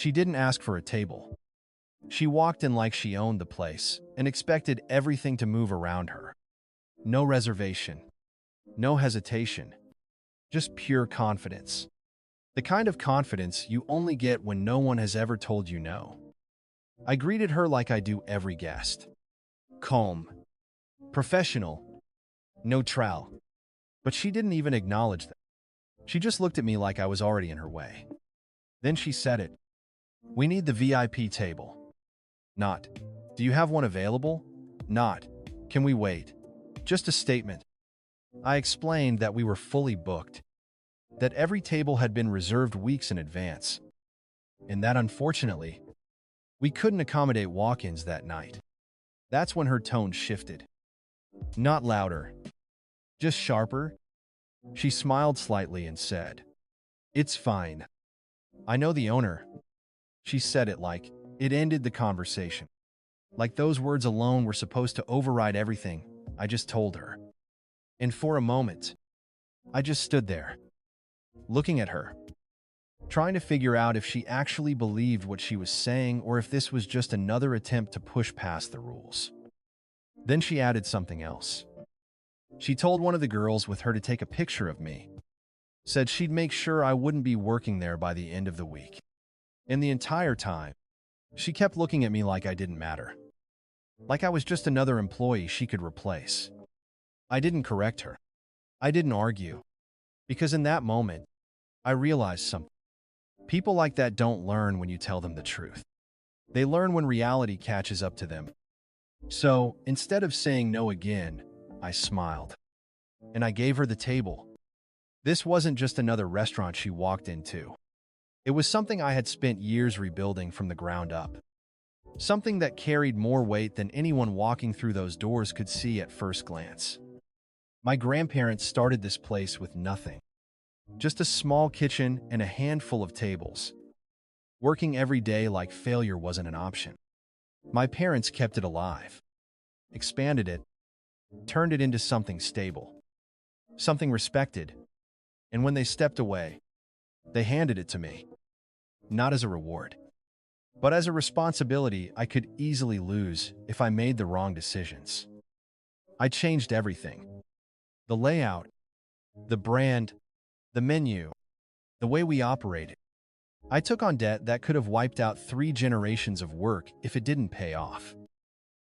She didn't ask for a table. She walked in like she owned the place and expected everything to move around her. No reservation, no hesitation, just pure confidence. The kind of confidence you only get when no one has ever told you no. I greeted her like I do every guest. Calm, professional, neutral. But she didn't even acknowledge that. She just looked at me like I was already in her way. Then she said it. "We need the VIP table." Not, "Do you have one available?" Not, "Can we wait?" Just a statement. I explained that we were fully booked, that every table had been reserved weeks in advance, and that unfortunately, we couldn't accommodate walk-ins that night. That's when her tone shifted. Not louder, just sharper. She smiled slightly and said, "It's fine. I know the owner." She said it like it ended the conversation. Like those words alone were supposed to override everything I just told her. And for a moment, I just stood there, looking at her, trying to figure out if she actually believed what she was saying or if this was just another attempt to push past the rules. Then she added something else. She told one of the girls with her to take a picture of me, said she'd make sure I wouldn't be working there by the end of the week. And the entire time, she kept looking at me like I didn't matter, like I was just another employee she could replace. I didn't correct her. I didn't argue, because in that moment, I realized something. People like that don't learn when you tell them the truth. They learn when reality catches up to them. So, instead of saying no again, I smiled, and I gave her the table. This wasn't just another restaurant she walked into. It was something I had spent years rebuilding from the ground up. Something that carried more weight than anyone walking through those doors could see at first glance. My grandparents started this place with nothing. Just a small kitchen and a handful of tables. Working every day like failure wasn't an option. My parents kept it alive, expanded it, turned it into something stable, something respected. And when they stepped away, they handed it to me. Not as a reward, but as a responsibility I could easily lose if I made the wrong decisions. I changed everything. The layout, the brand, the menu, the way we operated. I took on debt that could have wiped out 3 generations of work if it didn't pay off.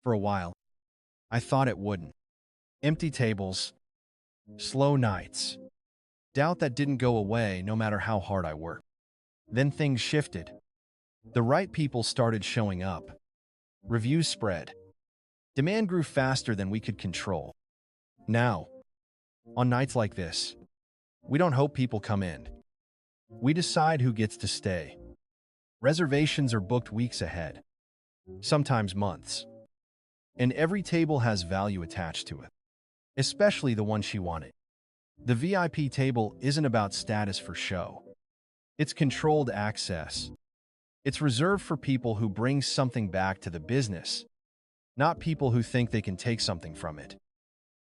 For a while, I thought it wouldn't. Empty tables, slow nights, doubt that didn't go away no matter how hard I worked. Then things shifted. The right people started showing up. Reviews spread. Demand grew faster than we could control. Now, on nights like this, we don't hope people come in. We decide who gets to stay. Reservations are booked weeks ahead, sometimes months. And every table has value attached to it, especially the one she wanted. The VIP table isn't about status for show. It's controlled access. It's reserved for people who bring something back to the business, not people who think they can take something from it.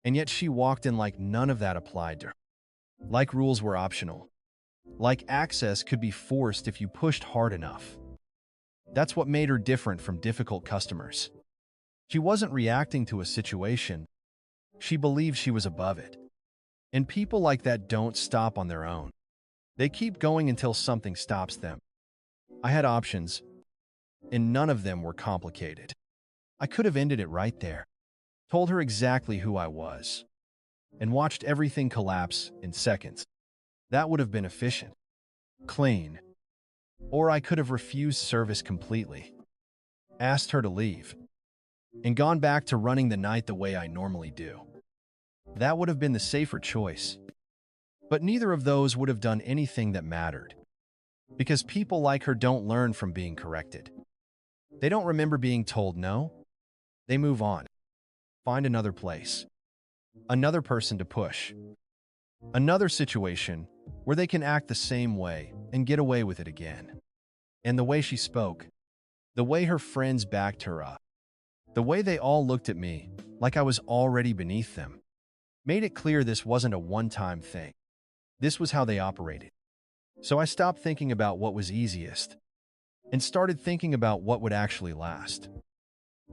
And yet she walked in like none of that applied to her. Like rules were optional. Like access could be forced if you pushed hard enough. That's what made her different from difficult customers. She wasn't reacting to a situation. She believed she was above it. And people like that don't stop on their own. They keep going until something stops them. I had options, and none of them were complicated. I could have ended it right there, told her exactly who I was, and watched everything collapse in seconds. That would have been efficient, clean. Or I could have refused service completely, asked her to leave, and gone back to running the night the way I normally do. That would have been the safer choice. But neither of those would have done anything that mattered. Because people like her don't learn from being corrected. They don't remember being told no. They move on. Find another place. Another person to push. Another situation where they can act the same way and get away with it again. And the way she spoke, the way her friends backed her up, the way they all looked at me like I was already beneath them, made it clear this wasn't a one-time thing. This was how they operated. So I stopped thinking about what was easiest and started thinking about what would actually last.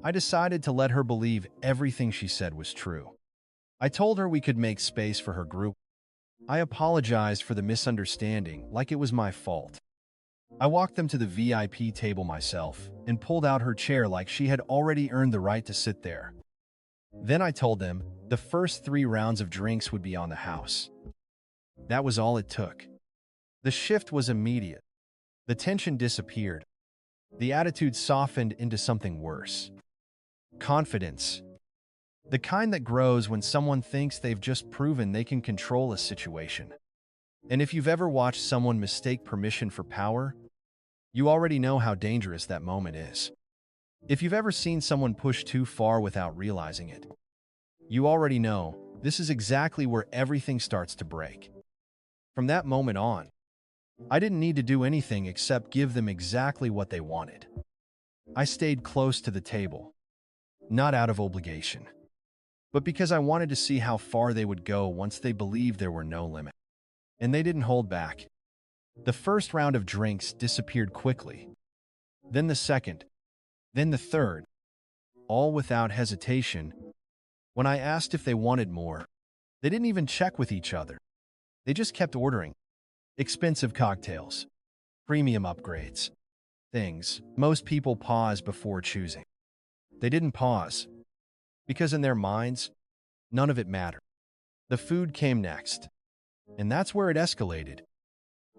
I decided to let her believe everything she said was true. I told her we could make space for her group. I apologized for the misunderstanding like it was my fault. I walked them to the VIP table myself and pulled out her chair like she had already earned the right to sit there. Then I told them the first 3 rounds of drinks would be on the house. That was all it took. The shift was immediate. The tension disappeared. The attitude softened into something worse. Confidence. The kind that grows when someone thinks they've just proven they can control a situation. And if you've ever watched someone mistake permission for power, you already know how dangerous that moment is. If you've ever seen someone push too far without realizing it, you already know this is exactly where everything starts to break. From that moment on, I didn't need to do anything except give them exactly what they wanted. I stayed close to the table, not out of obligation, but because I wanted to see how far they would go once they believed there were no limits. And they didn't hold back. The first round of drinks disappeared quickly, then the second, then the third, all without hesitation. When I asked if they wanted more, they didn't even check with each other. They just kept ordering. Expensive cocktails, premium upgrades, things most people pause before choosing. They didn't pause, because in their minds, none of it mattered. The food came next, and that's where it escalated.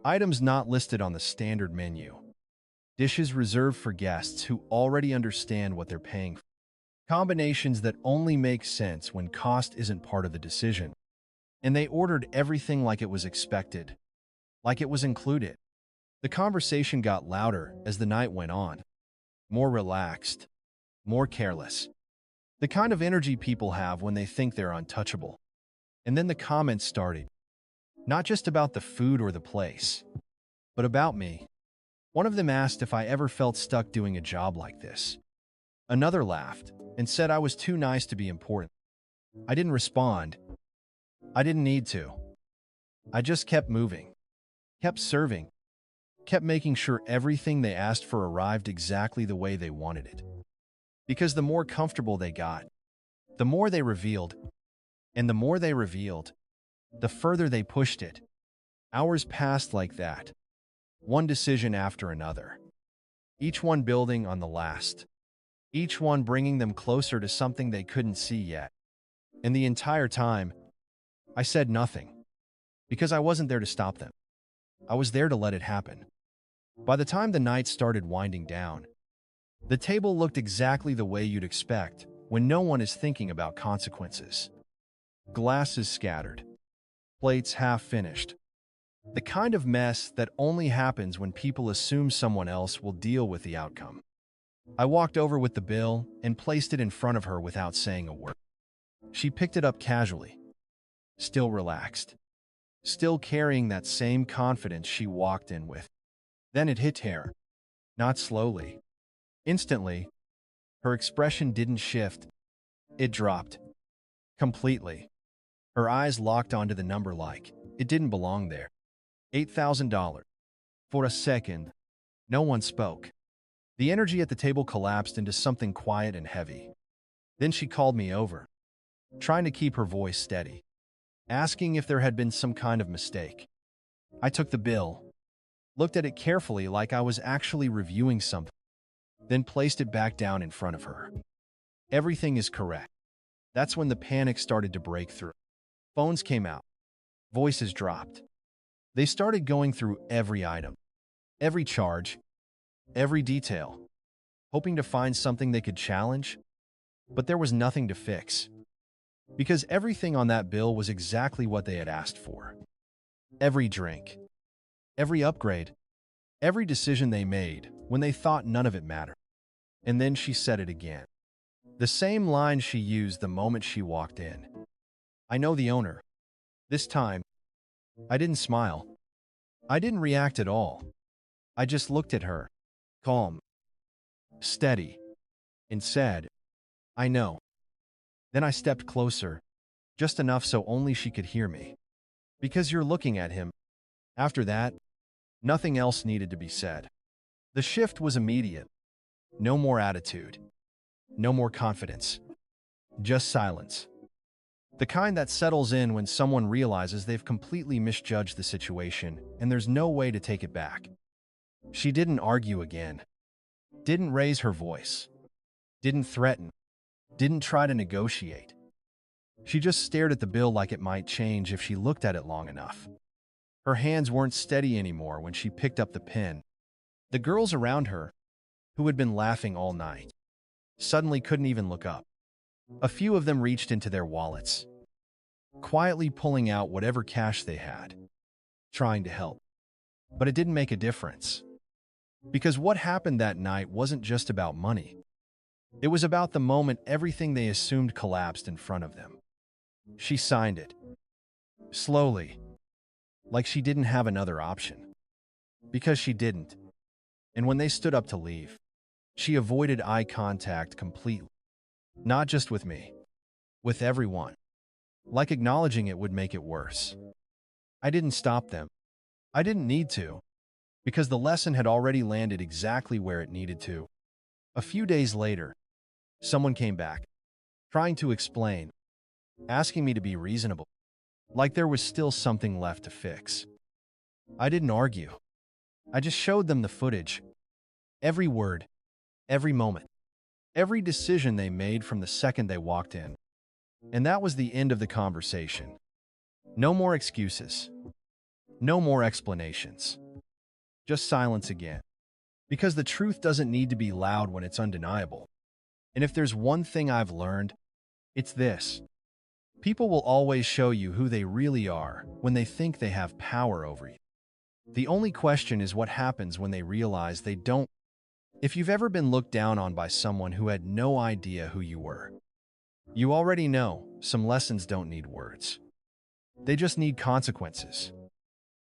Items not listed on the standard menu. Dishes reserved for guests who already understand what they're paying for. Combinations that only make sense when cost isn't part of the decision. And they ordered everything like it was expected, like it was included. The conversation got louder as the night went on. More relaxed, more careless. The kind of energy people have when they think they're untouchable. And then the comments started. Not just about the food or the place, but about me. One of them asked if I ever felt stuck doing a job like this. Another laughed and said I was too nice to be important. I didn't respond. I didn't need to. I just kept moving, kept serving, kept making sure everything they asked for arrived exactly the way they wanted it. Because the more comfortable they got, the more they revealed, and the more they revealed, the further they pushed it. Hours passed like that, one decision after another, each one building on the last, each one bringing them closer to something they couldn't see yet. And the entire time, I said nothing, because I wasn't there to stop them. I was there to let it happen. By the time the night started winding down, the table looked exactly the way you'd expect when no one is thinking about consequences. Glasses scattered, plates half finished. The kind of mess that only happens when people assume someone else will deal with the outcome. I walked over with the bill and placed it in front of her without saying a word. She picked it up casually, still relaxed, still carrying that same confidence she walked in with. Then it hit her, not slowly. Instantly, her expression didn't shift. It dropped. Completely. Her eyes locked onto the number like it didn't belong there. $8,000. For a second, no one spoke. The energy at the table collapsed into something quiet and heavy. Then she called me over, trying to keep her voice steady, asking if there had been some kind of mistake. I took the bill, looked at it carefully like I was actually reviewing something, then placed it back down in front of her. Everything is correct. That's when the panic started to break through. Phones came out. Voices dropped. They started going through every item, every charge, every detail, hoping to find something they could challenge, but there was nothing to fix. Because everything on that bill was exactly what they had asked for. Every drink, every upgrade, every decision they made when they thought none of it mattered. And then she said it again. The same line she used the moment she walked in. I know the owner. This time, I didn't smile. I didn't react at all. I just looked at her, calm, steady, and said, I know. Then I stepped closer, just enough so only she could hear me. Because you're looking at him. After that, nothing else needed to be said. The shift was immediate. No more attitude. No more confidence. Just silence. The kind that settles in when someone realizes they've completely misjudged the situation and there's no way to take it back. She didn't argue again. Didn't raise her voice. Didn't threaten. Didn't try to negotiate. She just stared at the bill like it might change if she looked at it long enough. Her hands weren't steady anymore when she picked up the pen. The girls around her, who had been laughing all night, suddenly couldn't even look up. A few of them reached into their wallets, quietly pulling out whatever cash they had, trying to help. But it didn't make a difference. Because what happened that night wasn't just about money. It was about the moment everything they assumed collapsed in front of them. She signed it. Slowly. Like she didn't have another option. Because she didn't. And when they stood up to leave, she avoided eye contact completely. Not just with me. With everyone. Like acknowledging it would make it worse. I didn't stop them. I didn't need to. Because the lesson had already landed exactly where it needed to. A few days later, someone came back, trying to explain, asking me to be reasonable, like there was still something left to fix. I didn't argue. I just showed them the footage. Every word, every moment, every decision they made from the second they walked in. And that was the end of the conversation. No more excuses. No more explanations. Just silence again. Because the truth doesn't need to be loud when it's undeniable. And if there's one thing I've learned, it's this. People will always show you who they really are when they think they have power over you. The only question is what happens when they realize they don't. If you've ever been looked down on by someone who had no idea who you were, you already know some lessons don't need words. They just need consequences.